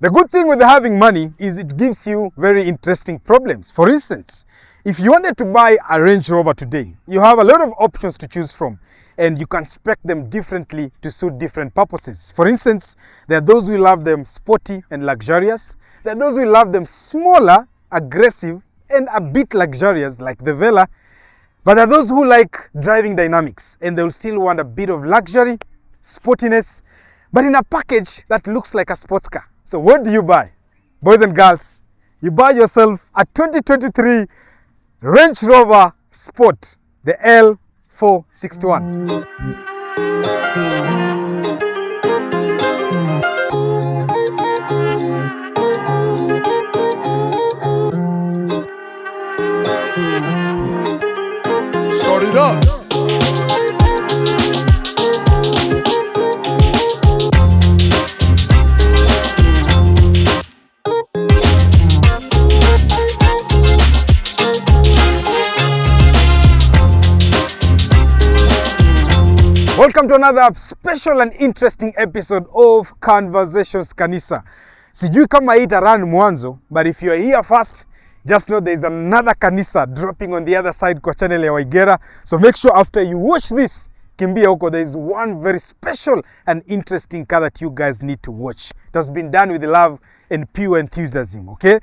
The good thing with having money is it gives you very interesting problems. For instance, if you wanted to buy a Range Rover today, you have a lot of options to choose from, and you can spec them differently to suit different purposes. For instance, there are those who love them sporty and luxurious. There are those who love them smaller, aggressive, and a bit luxurious like the Vela. But there are those who like driving dynamics, and they'll still want a bit of luxury, sportiness, but in a package that looks like a sports car. So what do you buy? Boys and girls, you buy yourself a 2023 Range Rover Sport, the L461. Start it up. Welcome to another special and interesting episode of Conversations Kanisa. Sijui kama itaran mwanzo, but if you are here first, just know there is another Kanisa dropping on the other side kwa channel ya Waigera. So make sure after you watch this, kimbia huko, there is one very special and interesting car that you guys need to watch. It has been done with love and pure enthusiasm, okay?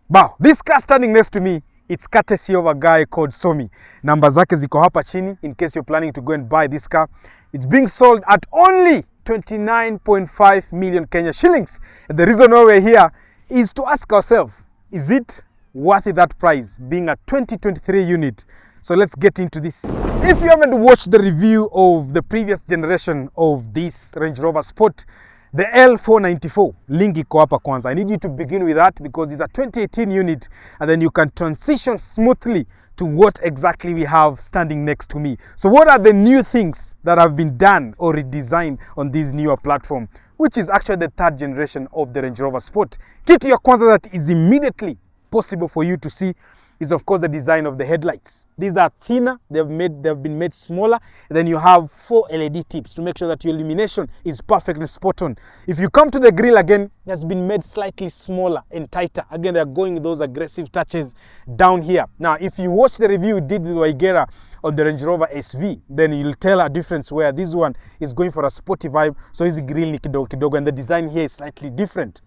Wow, this car standing next to me, it's courtesy of a guy called Somi. Namba zake ziko hapa chini in case you're planning to go and buy this car. It's being sold at only 29.5 million Kenya shillings. And the reason why we're here is to ask ourselves, is it worth that price being a 2023 unit? So let's get into this. If you haven't watched the review of the previous generation of this Range Rover Sport, the L494, link iko hapa kwanza. I need you to begin with that because it's a 2018 unit, and then you can transition smoothly to what exactly we have standing next to me. So what are the new things that have been done or redesigned on this newer platform, which is actually the third generation of the Range Rover Sport? Kitu ya kwanza that is immediately possible for you to see is of course the design of the headlights. These are thinner, they've been made smaller, and then you have 4 LED tips to make sure that your illumination is perfectly spot on. If you come to the grille again, it has been made slightly smaller and tighter. Again, they're going with those aggressive touches down here. Now, if you watch the review we did with Waigera on the Range Rover SV, then you'll tell a difference where this one is going for a sporty vibe, so is the grille ni kidogo kidogo, and the design here is slightly different.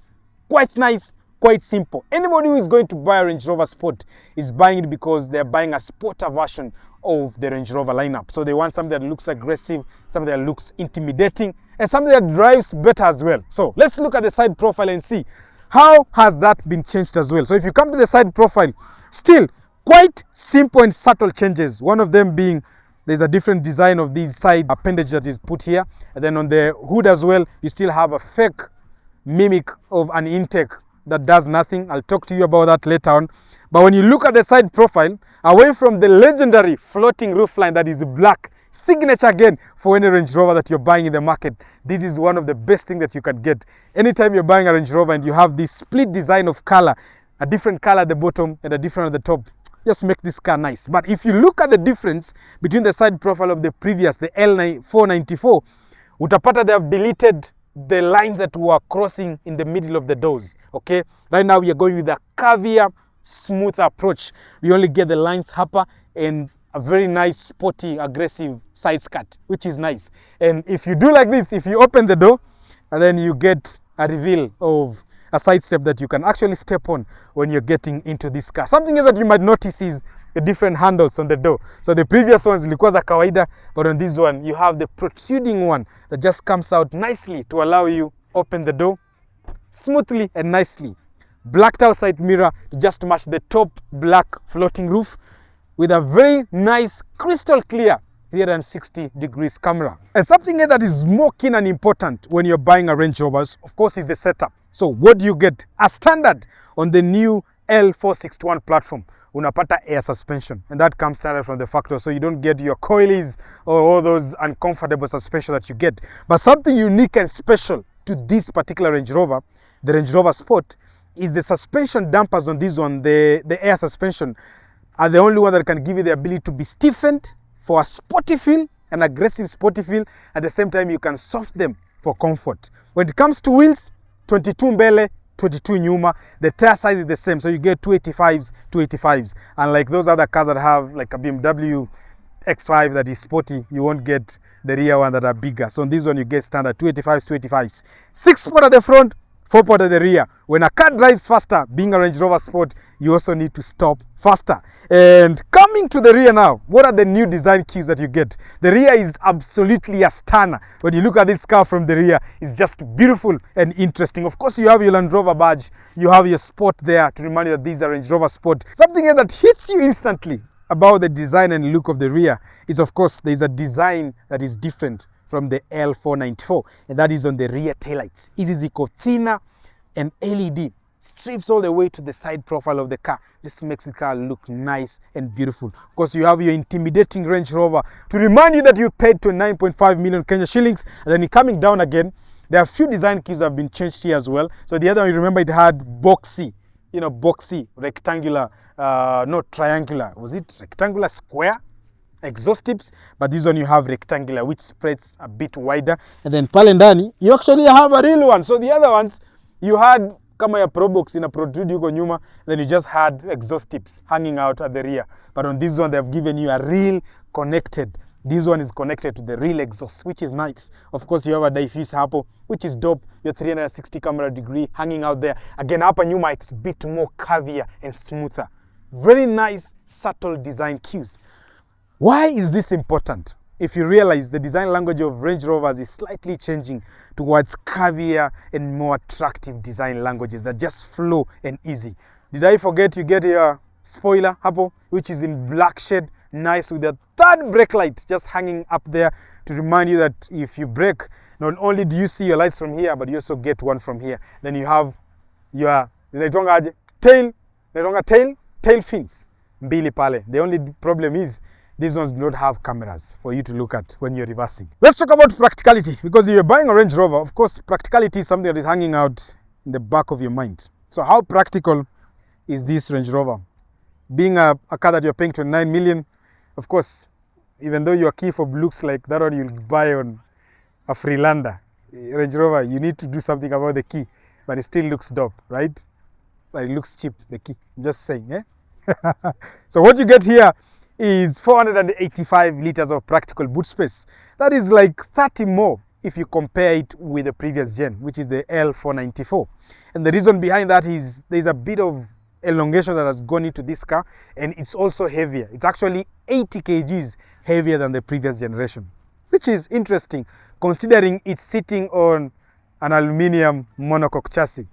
Quite nice. Quite simple. Anybody who is going to buy a Range Rover Sport is buying it because they're buying a sporter version of the Range Rover lineup. So they want something that looks aggressive, something that looks intimidating, and something that drives better as well. So let's look at the side profile and see how has that been changed as well. So if you come to the side profile, still quite simple and subtle changes. One of them being there's a different design of the side appendage that is put here. And then on the hood as well, you still have a fake mimic of an intake that does nothing. I'll talk to you about that later on. But when you look at the side profile, away from the legendary floating roofline that is black, signature again for any Range Rover that you're buying in the market, this is one of the best things that you can get. Anytime you're buying a Range Rover and you have this split design of color, a different color at the bottom and a different at the top, just make this car nice. But if you look at the difference between the side profile of the previous, the L494, utapata they have deleted the lines that were crossing in the middle of the doors. Okay, right now we are going with a curvier, smooth approach. We only get the lines hapa and a very nice, sporty, aggressive side skirt, which is nice. And if you do like this, if you open the door, and then you get a reveal of a side step that you can actually step on when you're getting into this car. Something else that you might notice is the different handles on the door. So the previous ones ilikuwa za kawaida, but on this one you have the protruding one that just comes out nicely to allow you open the door smoothly and nicely. Blacked out side mirror to just match the top black floating roof with a very nice crystal clear 360 degrees camera. And something that is more keen and important when you're buying a Range Rover, of course, is the setup. So what do you get? As standard on the new L461 platform, unapata air suspension, and that comes standard from the factory, so you don't get your coilies or all those uncomfortable suspension that you get. But something unique and special to this particular Range Rover, the Range Rover Sport, is the suspension dampers on this one. The air suspension are the only one that can give you the ability to be stiffened for a sporty feel, an aggressive sporty feel. At the same time, you can soft them for comfort. When it comes to wheels, 22 mbele, 22 nyuma. The tire size is the same, so you get 285s. Unlike those other cars that have like a BMW X5 that is sporty, you won't get the rear one that are bigger. So on this one you get standard 285s. 6-port at the front, 4-port at the rear. When a car drives faster, being a Range Rover Sport, you also need to stop faster. And coming to the rear now, what are the new design cues that you get? The rear is absolutely a stunner. When you look at this car from the rear, it's just beautiful and interesting. Of course, you have your Land Rover badge, you have your Sport there to remind you that these are Range Rover Sport. Something here that hits you instantly about the design and look of the rear is, of course, there is a design that is different from the L494, and that is on the rear taillights. It is eco thinner and LED strips all the way to the side profile of the car. Just makes the car look nice and beautiful. Of course, you have your intimidating Range Rover to remind you that you paid 29.5 million Kenya shillings. And then coming down again, there are a few design keys that have been changed here as well. So the other one, you remember, it had boxy, boxy, rectangular, not triangular. Was it rectangular, square exhaust tips? But this one you have rectangular, which spreads a bit wider. And then pale ndani, you actually have a real one. So the other ones, you had kama ya Probox in a protrude huko nyuma, then you just had exhaust tips hanging out at the rear. But on this one, they've given you a real connected. This one is connected to the real exhaust, which is nice. Of course, you have a diffuse hapo, which is dope. Your 360 camera degree hanging out there. Again, hapa nyuma, it's a bit more curvier and smoother. Very nice, subtle design cues. Why is this important? If you realize the design language of Range Rovers is slightly changing towards curvier and more attractive design languages that just flow and easy. Did I forget you get your spoiler hapo, which is in black shade, nice with a third brake light just hanging up there to remind you that if you brake, not only do you see your lights from here, but you also get one from here. Then you have your tail fins mbili pale. The only problem is these ones do not have cameras for you to look at when you're reversing. Let's talk about practicality, because if you're buying a Range Rover, of course, practicality is something that is hanging out in the back of your mind. So how practical is this Range Rover? Being a car that you're paying 29 million, of course, even though your key fob looks like that one you'll buy on a Freelander Range Rover, you need to do something about the key, but it still looks dope, right? But it looks cheap, the key. I'm just saying, eh? So what you get here is 485 liters of practical boot space. That is like 30 more if you compare it with the previous gen, which is the L494. And the reason behind that is there's a bit of elongation that has gone into this car, and it's also heavier. It's actually 80 kgs heavier than the previous generation, which is interesting considering it's sitting on an aluminium monocoque chassis.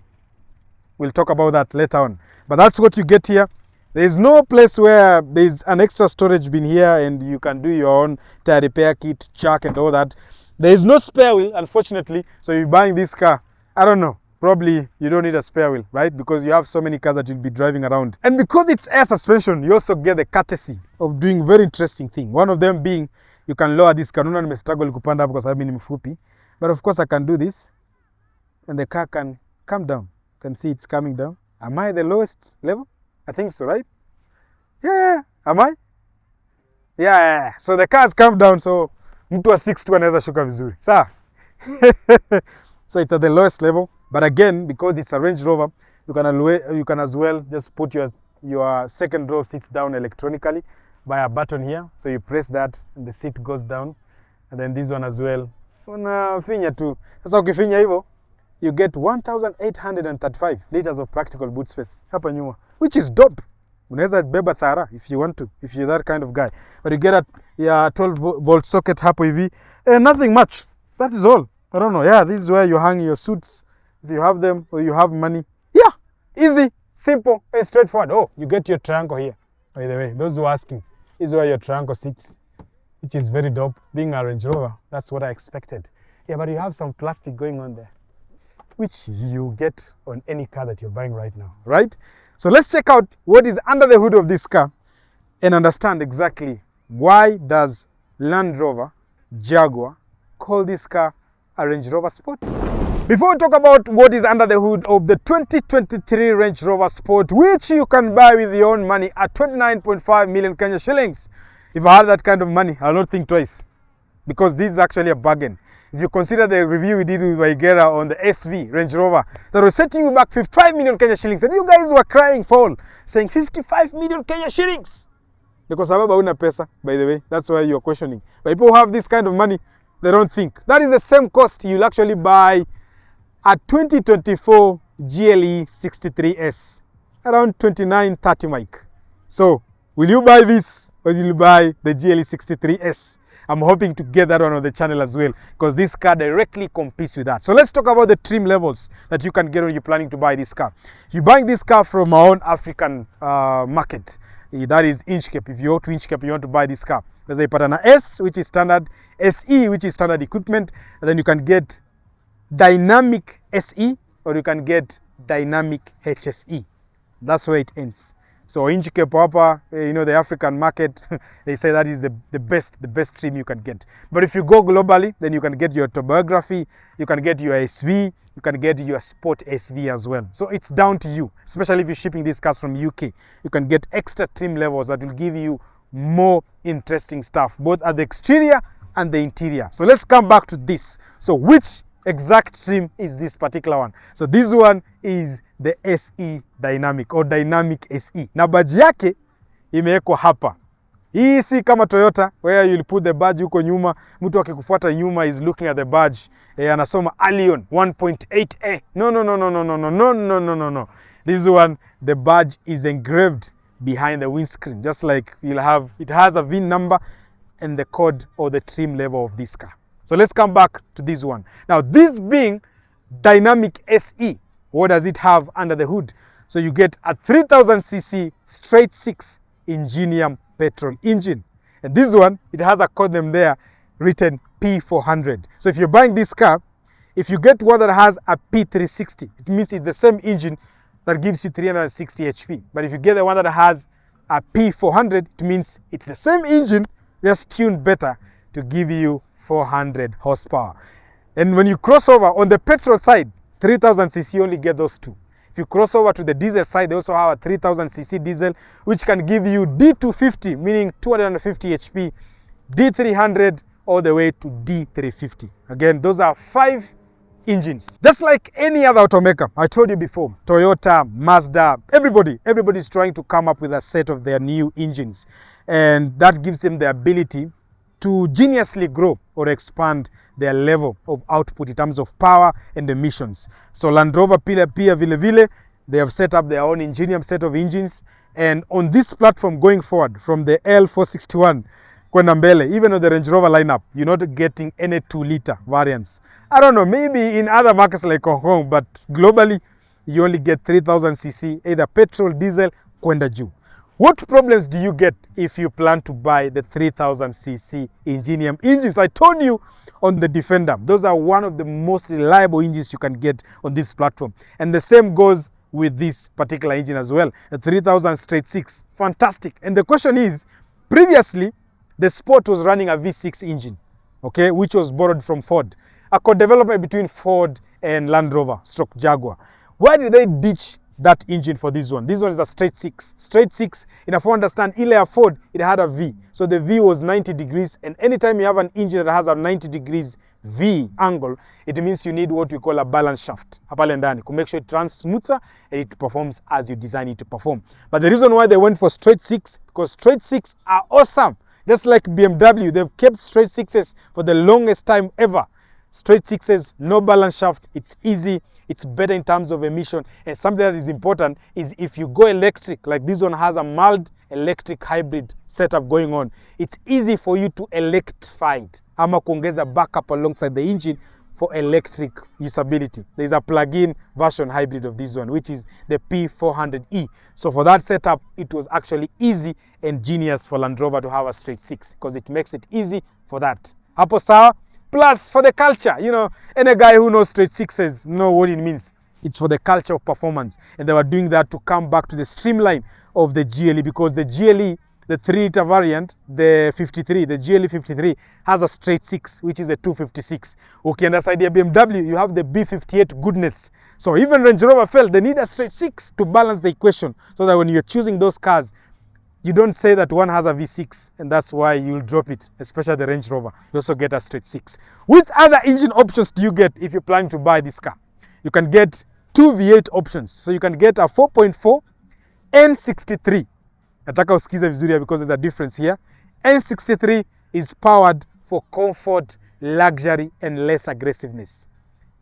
We'll talk about that later on. But that's what you get here. There's no place where there's an extra storage bin here and you can do your own tire repair kit, jack and all that. There is no spare wheel, unfortunately. So you're buying this car, I don't know, probably you don't need a spare wheel, right? Because you have so many cars that you'll be driving around. And because it's air suspension, you also get the courtesy of doing very interesting thing. One of them being, you can lower this car. I struggle kupanda because I've been mfupi. But of course I can do this and the car can come down. You can see it's coming down. Am I the lowest level? I think so, right? Yeah, am I? Yeah. So the cars come down, so mtu wa 6'2" anaweza shuka vizuri. Sawa? So it's at the lowest level. But again, because it's a Range Rover, you can as well just put your second row seats down electronically by a button here. So you press that and the seat goes down. And then this one as well. Unafinya tu. Sasa ukifinya hivyo, you get 1,835 liters of practical boot space hapa nyuma, which is dope. Unaweza beba thara if you want to, if you're that kind of guy. But you get a 12-volt socket hapo hivi. Nothing much. That is all. I don't know. Yeah, this is where you hang your suits if you have them or you have money. Yeah, easy, simple, and straightforward. Oh, you get your triangle here. By the way, those who are asking, this is where your triangle sits, which is very dope. Being a Range Rover, that's what I expected. Yeah, but you have some plastic going on there, which you get on any car that you're buying right now, right? So let's check out what is under the hood of this car and understand exactly why does Land Rover, Jaguar call this car a Range Rover Sport. Before we talk about what is under the hood of the 2023 Range Rover Sport, which you can buy with your own money at 29.5 million Kenya shillings. If I had that kind of money, I'll not think twice, because this is actually a bargain. If you consider the review we did with Waigera on the SV Range Rover, that was setting you back 55 million Kenya shillings, and you guys were crying foul, saying 55 million Kenya shillings. Because sababu hauna pesa, by the way, that's why you're questioning. But people who have this kind of money, they don't think. That is the same cost you'll actually buy a 2024 GLE 63S, around 29-30 mic. So, will you buy this or will you buy the GLE 63S? I'm hoping to get that one on the channel as well, because this car directly competes with that. So let's talk about the trim levels that you can get when you're planning to buy this car. If you're buying this car from our own African market, that is Inchcape. If you go to Inchcape, you want to buy this car. There's a pattern S, which is standard, SE, which is standard equipment, and then you can get dynamic SE, or you can get dynamic HSE. That's where it ends. So Inchcape hapa, you know, the African market, they say that is the best trim you can get. But if you go globally, then you can get your autobiography, you can get your SV, you can get your sport SV as well. So it's down to you, especially if you're shipping these cars from UK. You can get extra trim levels that will give you more interesting stuff, both at the exterior and the interior. So let's come back to this. So which exact trim is this particular one? So this one is the SE Dynamic or Dynamic SE. Na badge yake imewekwa hapa. Hii si kama Toyota where you'll put the badge huko nyuma, mtu akikufuata nyuma is looking at the badge, anasoma Allion 1.8A. No. This one, the badge is engraved behind the windscreen, just like you'll have, it has a VIN number and the code or the trim level of this car. So let's come back to this one. Now, this being Dynamic SE, what does it have under the hood? So you get a 3000cc straight 6 Ingenium petrol engine. And this one, it has a code name there written P400. So if you're buying this car, if you get one that has a P360, it means it's the same engine that gives you 360 HP. But if you get the one that has a P400, it means it's the same engine, just tuned better to give you 400 horsepower. And when you cross over on the petrol side, 3000cc, you only get those two. If you cross over to the diesel side, they also have a 3000cc diesel, which can give you D250, meaning 250 HP, D300, all the way to D350. Again, those are 5 engines. Just like any other automaker, I told you before, Toyota, Mazda, everybody's trying to come up with a set of their new engines. And that gives them the ability to geniusly grow or expand their level of output in terms of power and emissions. So Land Rover pia vile, they have set up their own Ingenium set of engines. And on this platform going forward, from the L461 kwenda mbele, even on the Range Rover lineup, you're not getting any 2-liter variants. I don't know, maybe in other markets like Hong Kong, but globally, you only get 3000cc, either petrol, diesel, kwenda juu. What problems do you get if you plan to buy the 3000cc Ingenium engines? I told you on the Defender, those are one of the most reliable engines you can get on this platform. And the same goes with this particular engine as well, the 3000 straight 6, fantastic. And the question is, previously, the Sport was running a V6 engine, okay, which was borrowed from Ford. A co-development between Ford and Land Rover, / Jaguar. Why did they ditch that engine for this one? This one is a straight 6. Straight 6, if you understand, ile Ford, it had a V. So the V was 90 degrees, and anytime you have an engine that has a 90 degrees V angle, it means you need what we call a balance shaft hapale ndani to make sure it runs smoother and it performs as you design it to perform. But the reason why they went for straight 6, because straight 6 are awesome. Just like BMW, they've kept straight 6s for the longest time ever. Straight 6s, no balance shaft, it's easy, it's better in terms of emission. And something that is important is if you go electric, like this one has a mild electric hybrid setup going on, it's easy for you to electrify it. Ama kuongeza backup alongside the engine for electric usability. There's a plug-in version hybrid of this one, which is the P400E. So for that setup, it was actually easy and genius for Land Rover to have a straight 6, because it makes it easy for that. Hapo sawa? Plus, for the culture, you know, any guy who knows straight 6s know what it means. It's for the culture of performance. And they were doing that to come back to the streamline of the GLE, because the GLE, the 3-liter variant, the 53, the GLE 53, has a straight 6, which is a 256. Okay, and aside the BMW, you have the B58 goodness. So even Range Rover felt they need a straight 6 to balance the equation, so that when you're choosing those cars, you don't say that one has a V6 and that's why you'll drop it, especially the Range Rover. You also get a straight 6. Which other engine options do you get if you're planning to buy this car? You can get 2 V8 options. So you can get a 4.4 N63. Nataka usikize vizuri because there's a difference here. N63 is powered for comfort, luxury, and less aggressiveness.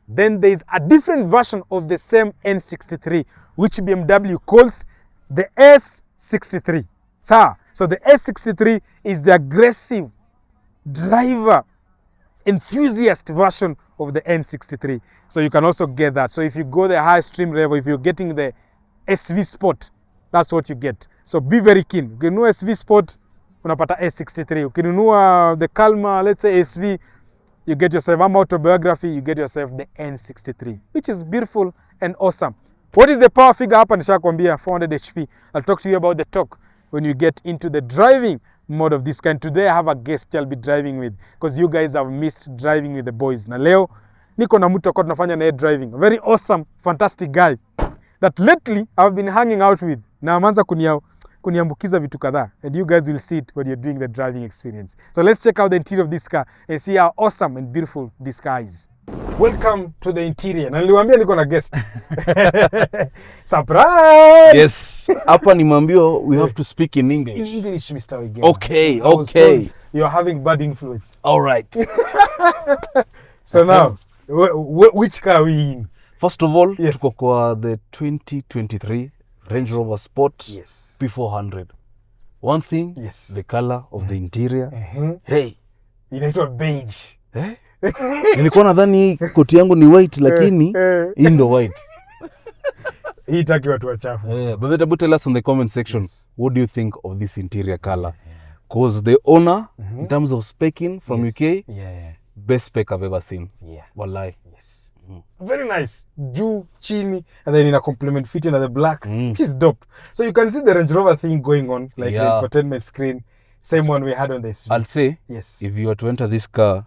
Then there is a different version of the same N63, which BMW calls the S63. So the S63 is the aggressive driver enthusiast version of the N63. So you can also get that. So if you go the high stream level, if you're getting the SV Sport, that's what you get. So be very keen. Ukinunua SV Sport, unapata S63. Ukinunua the Calma, let's say SV, you get yourself a autobiography, you get yourself the N63, which is beautiful and awesome. What is the power figure? Hapa nishakwambia 400 HP. I'll talk to you about the torque when you get into the driving mode of this kind. Today I have a guest I'll be driving with because you guys have missed driving with the boys. Na leo niko na mtu kwa tunafanya na driving. A very awesome, fantastic guy that lately I've been hanging out with. Na amanza kuniambukiza vitu kadhaa, and you guys will see it when you're doing the driving experience. So let's check out the interior of this car and see how awesome and beautiful this car is. Welcome to the interior. Na niliwaambia niko na guest. Surprise! Yes. Hapa nimwambio we have to speak in English. English, Mr. Wigema. Okay. You're having bad influence. All right. So now, which car are we in? First of all, yes, tuko kwa the 2023 Range Rover Sport, yes, P400. One thing, yes, the color of the interior. Hey, inaitwa beige. Nilikuwa nadhani koti yangu ni white lakini hii ndo white. Hii taki watu wachafu. But then tell us in the comment section, yes, what do you think of this interior color? Because the owner, in terms of speccing from yes, UK, best spec I've ever seen. Wallahi. Yes. Very nice. Juu, chini, and then in a complement fitting at the black, which is dope. So you can see the Range Rover thing going on, like the infotainment screen, same one we had on the SV. I'll say, yes, if you were to enter this car,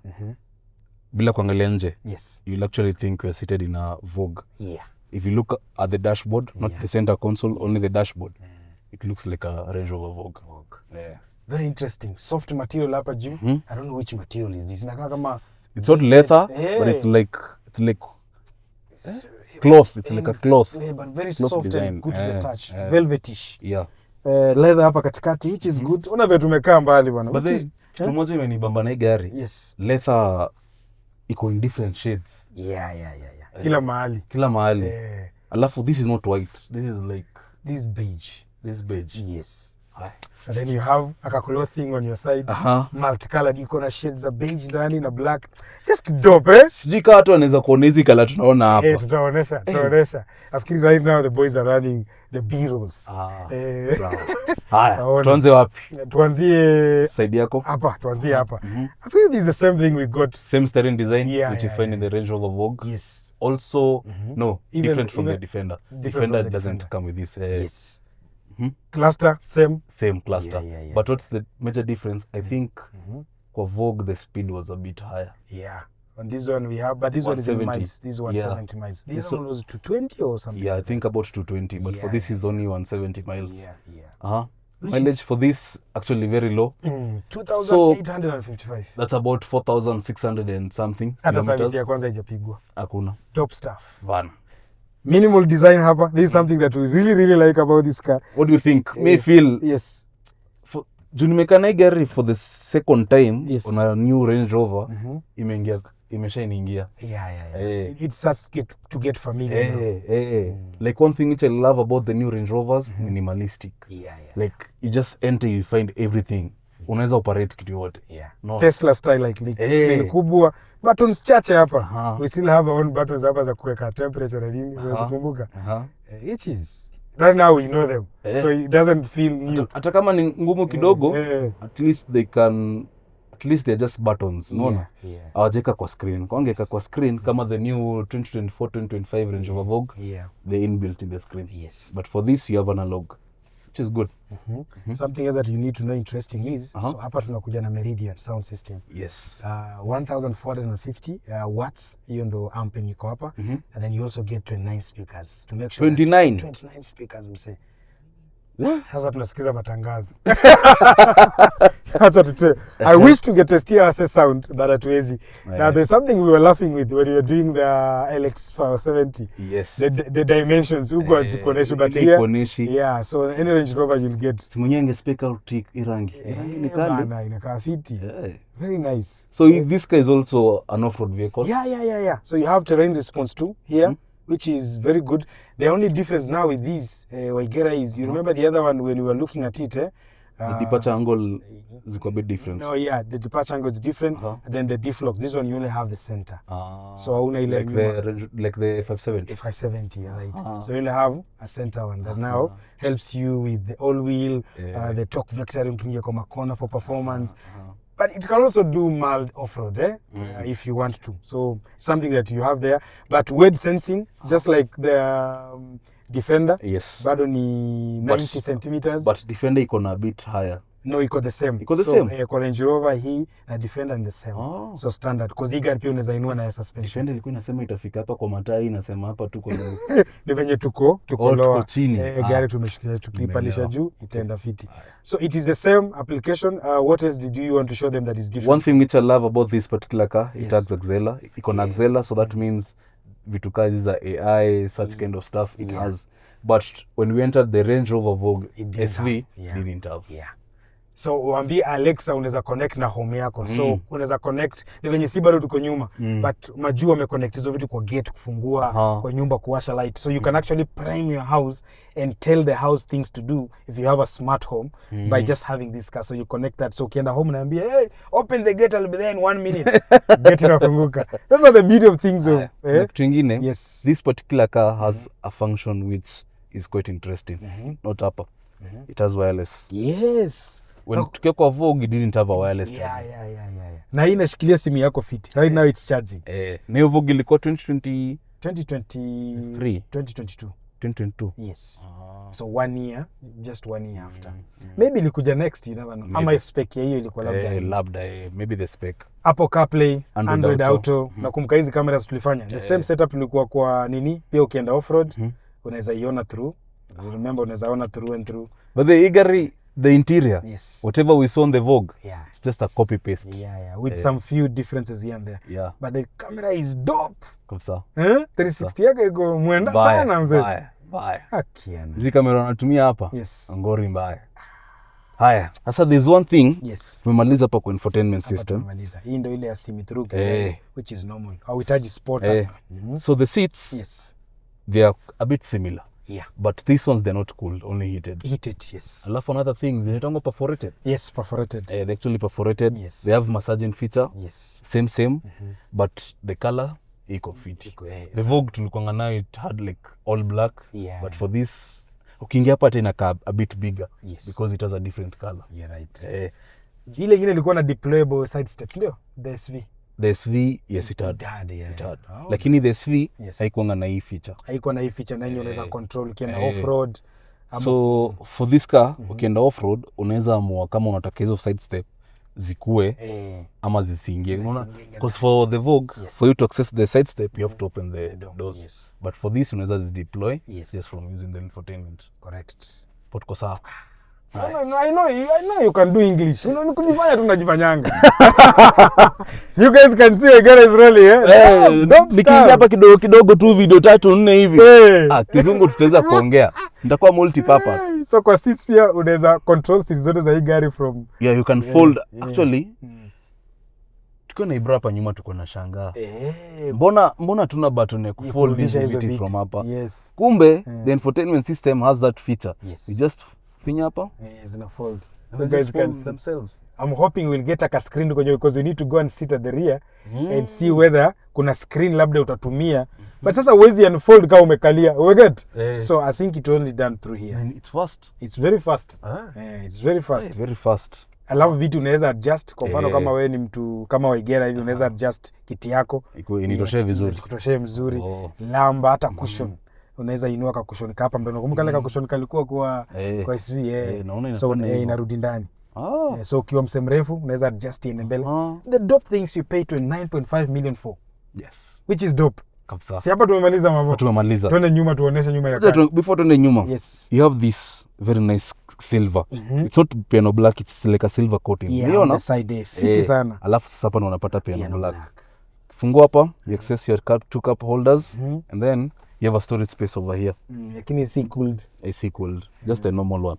bila kuangalia nje, yes, you'll actually think you're seated in a Vogue. If you look at the dashboard, not the center console, only the dashboard, it looks like a Range Rover Vogue. Very interesting. Soft material hapa juu. I don't know which material is this. It's not leather, but it's like cloth. It's like a cloth. But very cloth soft design. And good to the touch. Velvetish. Leather hapa katikati, which is good. Una vile tumekaa mbali bwana. But then kitu moja imenibamba na gari. Yes. Leather iko in different shades. Kila mahali. Alafu this is not white. This is like this beige. Yes. And then you have a clothing on your side. Multicolored, iko na shades za beige ndani na black. Just dope, Sijui kama watu wanaweza kuona hizi color tunaona hapa. Tutaonesha. Nafikiri right now the boys are running the B-rolls. Haya, tuanze wapi? Tuanzie side yako. Hapa, tuanzie hapa. I feel this is the same thing we got. Same steering design, which you find in the Range Rover Vogue. Yes. Also, no, different from the Defender. Defender doesn't come with this. Yes. Cluster, same cluster. But what's the major difference? I think for Vogue the speed was a bit higher. On this one we have, but this one is in miles. This is 170 miles. This one was 220 or something. I think about 220, but for this is only 170 miles. Mileage for this actually very low. 2,855. That's about 4,600 and something. Hata service ya kwanza haijapigwa. Hakuna. Top stuff. Van. Minimal design hapa. This is something that we really like about this car. What do you think? May feel juu nimekana gari for the second time on a new Range Rover, imeshaingia. It starts to get familiar. Like one thing which I love about the new Range Rovers, minimalistic. Like you just enter, you find everything. Unaweza operate kitu yote. No. Tesla style like screen kubwa, buttons chache hapa. We still have our own buttons hapa za kuweka temperature na nini, unazikumbuka? Which is right now we know them. So it doesn't feel new. Hata kama ni ngumu kidogo, at least they're just buttons, unaona? Hawajeka kwa screen. Kwa angeka kwa screen kama the new 2024-2025 Range Rover Vogue, they inbuilt in the screen. But for this you have analog, which is good. Something else that you need to know interesting is, so hapa tunakuja na Meridian sound system. 1450 watts, hiyo ndo amping iko hapa. And then you also get 29 speakers to make sure 29 speakers mse. Sasa tunasikiza matangazo. That's what it is. I wish to get a steer sound that hatuwezi. Now there's something we were laughing with when you were doing the LX570. Yes. The dimensions huko hazikuoneshi but here. Yeah, so any Range Rover you'll get. Simunye ingespec out irangi. Ni kali. Inakaa fiti. Very nice. So this car is also an off-road vehicle? Yeah. So you have terrain response too here, which is very good. The only difference now with this Waigera is, you remember the other one when we were looking at it, the departure angle is a bit different. No, yeah, the departure angle is different. Then the deflux, this one you only have the center. So like the 570. The 570, right. So you only have a center one that now helps you with the all-wheel, the torque vectoring kingia kama corner for performance. But it can also do mild off-road, if you want to. So something that you have there. But weight sensing, just like the Defender, yes. Bado ni 90 centimeters. But Defender iko na a bit higher. No, iko the same. Iko the same? Kwa Range Rover hii na Defender ni the same. So standard. Because hii gari pia unaweza inua na suspension. Defender ilikuwa inasema itafika hapa kwa matai, inasema hapa tuko ni venye tuko lower. Chini. Gari tumeshikilia tukipalisha juu itaenda fiti. So it is the same application. What else did you want to show them that is different? One thing which I love about this particular car, it has Axela. Iko na Axela, so that means vitu kaa hizi za AI, such kind of stuff, it has. But when we entered the Range Rover Vogue SV, didn't have. So uambie Alexa unaweza connect na home yako. So unaweza connect, ni venye si bado tuko nyuma, but majuu wameconnect hizo vitu kwa gate kufungua, kwa nyumba kuwasha light. So you can actually prime your house and tell the house things to do if you have a smart home by just having this car. So you connect that. So ukienda home naambia, hey, open the gate, I'll be there in 1 minute. Gate inafunguka. Those are the beauty of things. Kitu ingine, this particular car has a function which is quite interesting. Not upper. It has wireless. Yes. When tukiwa kwa Vogue, it didn't have a wireless charger. Yeah. Na hii inashikilia simu yako fiti. Right now it's charging. Na hiyo Vogue ilikuwa 2022. 2022. Yes. So 1 year, just 1 year after. Maybe ilikuja next, you never know. Maybe. Ama spec ya hiyo ilikuwa labda. Maybe the spec. Apple CarPlay, Android Auto. Nakumbuka hizi cameras tulifanya. The same setup ilikuwa kwa nini? Pia ukienda off-road, unaweza iona through. You remember unaweza ona through and through. But the interior, whatever we saw on the Vogue, it's just a copy paste. With some few differences here and there. But the camera is dope. Kabisa. 360 yake iko mwenda sana mzee. Bye. Akiana. Hizi kamera wanatumia hapa. Ngori mbaya. Haya, sasa there's one thing. Tumemaliza hapa kwa infotainment system. Tumemaliza. Hii ndio ile ya see-through which is normal. Hauhitaji sport. So the seats, they are a bit similar. But these ones, they're not cooled, only heated. Yes. Alafu another thing, they're perforated. Yes, perforated. They're actually perforated. They have massaging feature. Same. But the color, iko fit. The Vogue tulikuanga nayo, it had like all black. But for this, ukiingia hapa tena a bit bigger. Because it has a different color. You're right. Ile ingine ilikuwa na deployable side steps, ndio? The SV. The SV, yes, it had. Lakini the SV, haikuanga na hii feature. Haikuwa na hii feature na unaweza control ukienda off-road. So for this car, ukienda off-road, unaweza amua kama unataka hizo side step zikue ama zisiingie. Because for the Vogue, for you to access the side step, you have to open the doors. But for this, unaweza zideploy just from using the infotainment. Correct. Potko sawa. I know you can do English. Unajifanya tunajifanyanga. You guys can see Waigera is really, nikiingia hapa kidogo tu video 3-4 hivi. Kizungu tutaweza kuongea. Nitakuwa multi purpose. So kwa seats pia unaweza control seats zote za hii gari from. You can fold. Actually, tukiwa na Ibra hapa nyuma tuko na shangaa. Mbona tuna button ya kufold this viti from hapa? Kumbe the infotainment system has that feature. You just finya hapa. Zina fold. You guys can see themselves. I'm hoping we'll get a screen because we need to go and sit at the rear and see whether kuna screen labda utatumia. But sasa uwezi unfold kama umekalia. We get? So I think it's only done through here. And it's fast. It's very fast. It's very fast. It's very fast. Alafu vitu unaweza adjust kwa mfano kama wewe ni mtu kama Waigera hivi unaweza adjust kiti yako. Initoshee vizuri. Kutoshee mzuri. Lamba hata cushion. Unaweza inua ka cushion hapa mbele. Nakumbuka ile ka cushion kalikuwa kwa SV so inarudi ndani. So ukiwa msemrefu unaweza adjust in mbele. The dope things you pay 9.5 million for. Yes. Which is dope. Kabisa. Si hapa tumemaliza mambo. Tumemaliza. Tuende nyuma tuoneshe nyuma ya car. Before tuende nyuma. You have this very nice silver. It's not piano black, it's like a silver coating. Yeah, on the side fiti sana. Alafu sasa hapa unapata piano black. Fungua hapa, you access your two cup holders and then you have a storage space over here. Lakini si cooled. AC cooled, just a normal one.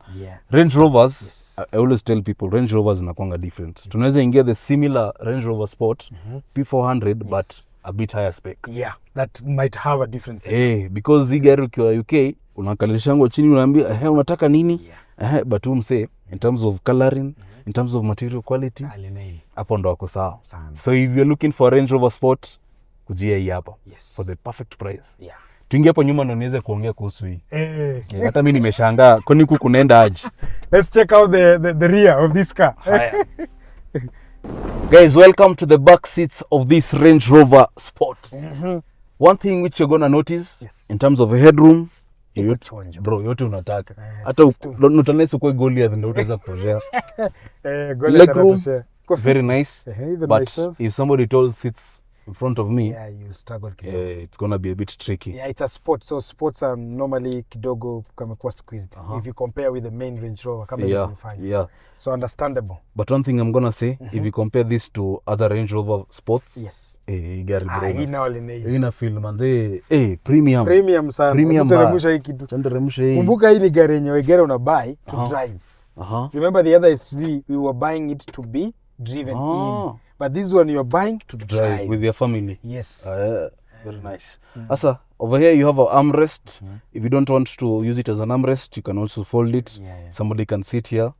Range Rovers, I always tell people Range Rovers inakuanga different. Tunaweza ingia the similar Range Rover Sport P400 but a bit higher spec. Yeah, that might have a different setup. Because hii gari ukiwa UK unakalishango chini unaambia unataka nini? But umse in terms of coloring, in terms of material quality, hapo ndo wako sawa. So if you're looking for a Range Rover Sport, kujia hii hapa for the perfect price. Tuingie hapo nyuma ndo niweze kuongea kuhusu hii. Hata mimi nimeshangaa kwani huku kunaenda aje. Let's check out the rear of this car. Guys, welcome to the back seats of this Range Rover Sport. One thing which you're gonna notice in terms of headroom, bro, yote unataka. Hata utanesi kwa Goliath ndio utaweza kutoshea. Legroom, very nice. But if somebody told sits in front of me, you struggle it's gonna be a bit tricky. It's a sport, so sports are normally kidogo kamekuwa squeezed if you compare with the main Range Rover kama so understandable. But one thing I'm gonna say, if you compare this to other Range Rover Sports, gari bro, ina feel manze premium sana. Tuteremsha hii kitu. Kumbuka hii ni gari yenyewe gari una buy to drive. Remember the other SV, we were buying it to be driven in. But this one you're buying to drive with your family. Yes. Very nice. Asa, over here you have an armrest. If you don't want to use it as an armrest, you can also fold it. Somebody can sit here.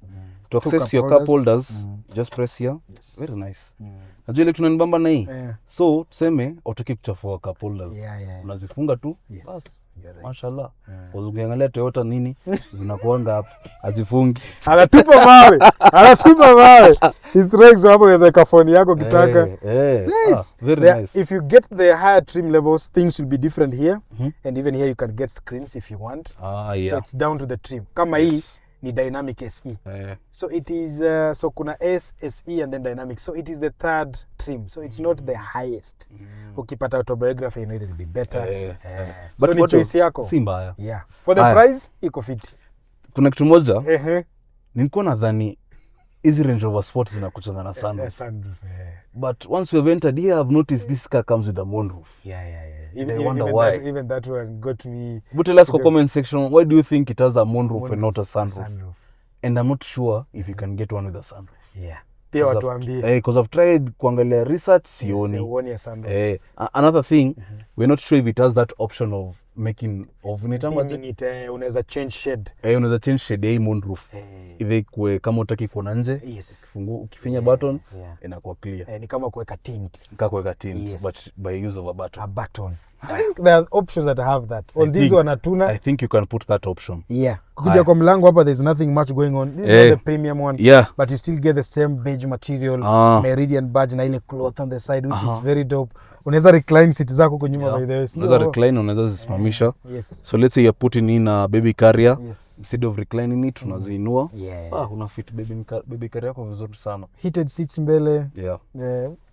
To access your cup holders, just press here. Very nice. Najua ile tunanibamba na hii. So, tuseme autoki kuchafua cup holders. Unazifunga tu. Mashallah. Ukiangalia Toyota nini zinakuanga hapa hazifungi. Anatupa mawe. Historics hapo unaweza ka phone yako kitaka. Very nice. If you get the higher trim levels, things will be different here. And even here you can get screens if you want. So it's down to the trim. Kama hii ni dynamic SE. So it is so kuna S, SE and then dynamic. So it is the third trim. So it's not the highest. Ukipata autobiography it will be better. But so ni choice yako. Si mbaya. For the price iko fit. Kuna kitu moja. Nilikuwa nadhani hizi Range Rover Sport zinakuchana na sunroof. But once you have entered here, I've noticed this car comes with a moonroof. I wonder why. Even that one got me. But tell us in the comment section, why do you think it has a moonroof and not a sunroof? And I'm not sure if you can get one with a sunroof. Pia watu ambie. Because I've tried kuangalia research, sioni. Another thing, we're not sure if it has that option of making unaweza change shade. Unaweza change shade ya moonroof. Ile kama utaki kuona nje, ukifinya button inakuwa clear. Ni kama kuweka tint. But by use of a button. I think there are options that have that. On this one atuna. I think you can put that option. Kuja kwa mlango hapa there's nothing much going on. This is the premium one. But you still get the same beige material, Meridian badge na ile cloth on the side which is very dope. Unaweza recline seat zako kwa nyuma by the way. Unaweza recline, unaweza zisimamisha. So let's say you're putting in a baby carrier. Instead of reclining it, unaziinua. Una fit baby carrier yako vizuri sana. Heated seats mbele.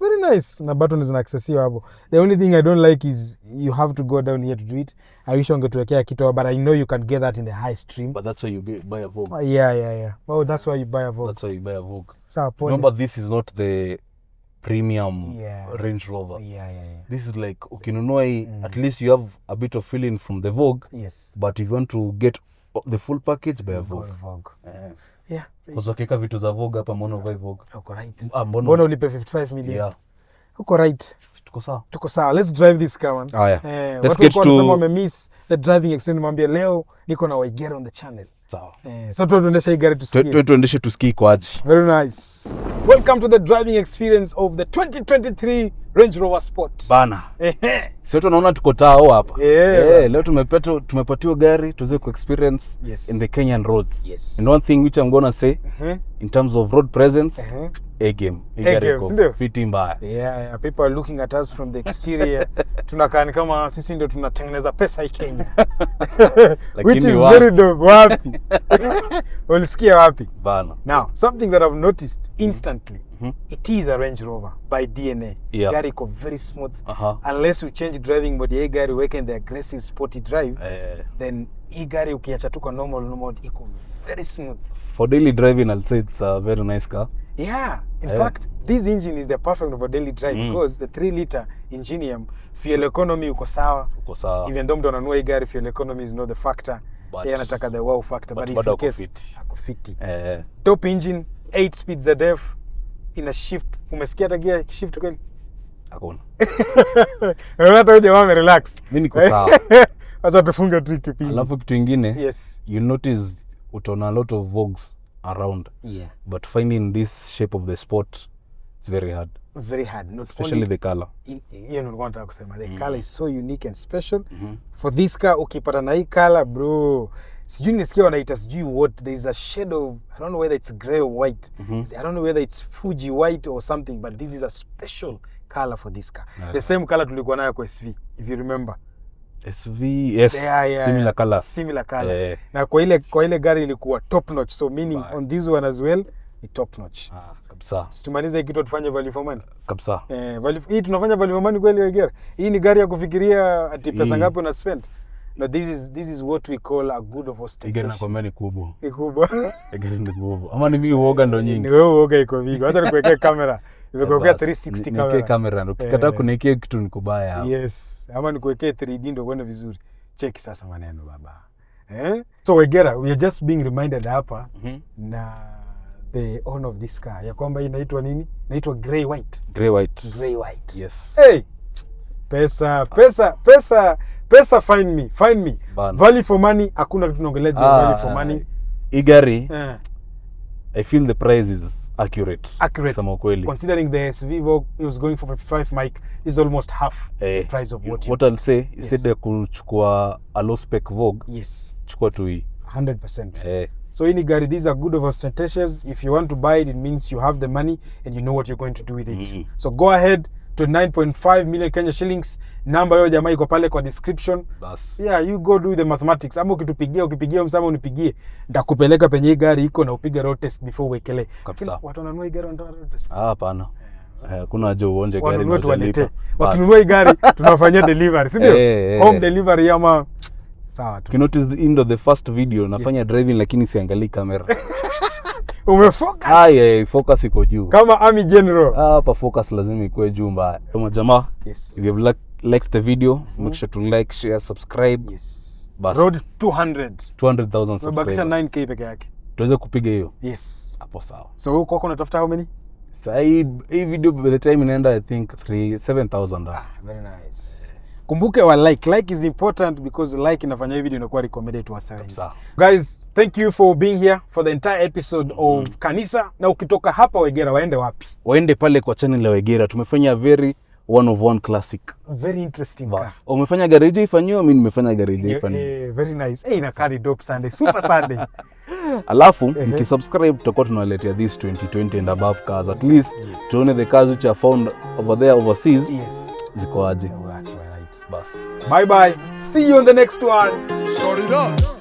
Very nice. Na buttons zina accessible hapo. The only thing I don't like is you have to go down here to do it. I wish ungetuwekea kitu, but I know you can get that in the high stream. But that's why you buy a Vogue. Oh, that's why you buy a Vogue. That's why you buy a Vogue. So, remember, this is not the premium Range Rover. This is like ukinunua at least you have a bit of feeling from the Vogue. But if you want to get the full package, buy a Vogue. Kika vitu za Vogue hapa mbona uvae Vogue? Uko right. Mbona ulipe 55 million? Uko right. Tuko sawa. Let's drive this car man. Let's get to miss the driving experience. Mwambie leo niko na Waigera on the channel. Sawa. So tuendeshe hii gari tusikie. Tuendeshe tusikie kwaje. Very nice. Welcome to the driving experience of the 2023 Range Rover Sport. Bana. Sio tunaona tuko tao hapa. Leo tumepatiwa gari tuweze ku experience in the Kenyan roads. And one thing which I'm going to say in terms of road presence, A-game. Fiti mbaya. Yeah, people are looking at us from the exterior. Tunakaa kama sisi ndio tunatengeneza pesa hii Kenya. Which is very dope. Wapi? Ulisikia wapi? Bana. Now, something that I've noticed instantly, it is a Range Rover by DNA. Gari iko very smooth. Unless you change driving mode, hii gari weke in the aggressive sporty drive, then hii gari ukiacha tu kwa normal mode iko very smooth. For daily driving, I'll say it's a very nice car. Yeah, in fact, this engine is the perfect for daily drive because the 3-liter engine, fuel economy uko sawa. Even though mtu ananunua hii gari, fuel economy is not the factor. Yeye anataka the wow factor, but if in case akufiti. Top engine, 8 speeds ZF in a shift. Umesikia tagia shift kweli? Hakuna. Unaona tu jamaa relax. Mimi niko sawa. Acha tufunge tu kipindi. Alafu kitu kingine, yes, you notice utaona a lot of Vogues around. Yeah. But finding this shape of the sport, it's very hard. Very hard. Not especially only the color. You know what I'm saying. The color is so unique and special. For this car, ukipata na hii color, bro. Sijui nisikia wanaita sijui what. There is a shade of, I don't know whether it's gray or white. I don't know whether it's Fuji white or something, but this is a special color for this car. The same color tulikuwa nayo kwa SV, if you remember. SV, yes, similar color. Similar color. Na kwa ile gari ilikuwa top notch, so meaning on this one as well, ni top notch. Kabisa. Tumalize hiki kitu tufanye value for money. Kabisa. Hii tunafanya value for money kweli Wegera. Hii ni gari ya kufikiria ati pesa ngapi una spend. No, this is what we call a good of ostentation. Igana kwa mimi kubwa. Ni kubwa. Igana ni kubwa. Ama ni mimi uoga ndo nyingi. Ni wewe uoga iko vipi? Acha nikuwekee kamera. Nimekuwekea 360 kamera. Niwekee kamera. Ukikataa kuniwekea kitu ni kubaya hapo. Yes. Ama nikuwekee 3D ndo kwenda vizuri. Check sasa maneno baba. So Wegera, we are just being reminded hapa na the owner of this car ya kwamba inaitwa nini? Inaitwa grey white. Grey white. Grey white. Yes. Hey. Pesa find me. Value for money, hakuna kitu tunaongelea value for money. Hii gari I feel the price is accurate. Sama kweli. Considering the SV Vogue it was going for 55 mic is almost half the price of what I'll say instead ya kuchukua a low spec Vogue. Yes. Chukua tu hii 100%. So any gari, these are good of ostentatious. If you want to buy it, it means you have the money and you know what you're going to do with it. So go ahead to 9.5 million Kenya shillings. Namba yo jamaa iko pale kwa description. Yeah, you go do the mathematics. Ama ukipigia msama unipigie. Ndakupeleka penye hii gari iko na upige road test before uwekele. Watu wananunua hii gari wanataka road test. Hapana. Kuna haja uonje gari moja tuwalete. Wakinunua hii gari tunafanyia delivery, si ndio? Home delivery ama sawa tu. You notice in the first video nafanya driving lakini siangalii kamera. Umefocus? Focus iko juu. Kama Army General. Hapa focus lazima ikuwe juu mbaya. Kama jamaa, if you have liked the video, make sure to like, share, subscribe. Yes. Road 200,000 subscribers. Bakisha 9k peke yake. Tuweze kupiga hiyo. Yes. Hapo sawa. So wewe kwako unatafuta how many? Sasa hii video by the time inaenda I think 7,000. Very nice. Kumbuke wa like is important because like inafanya hii video inakuwa recommended to wasa wengi. Guys, thank you for being here for the entire episode of Kanisa. Na ukitoka hapa Wegera waende wapi? Waende pale kwa channel ya Wegera. Tumefanya very one of one classic. Very interesting car. Umefanya garage ifanyio, mimi nimefanya garage ifanyio. Very nice. Ina carry dope Sunday, super Sunday. Alafu mkisubscribe tutakuwa tunawaletea this 2020 and above cars at least. Tuone the cars which are found over there overseas. Ziko aje. Bye bye. See you on the next one. Start it up.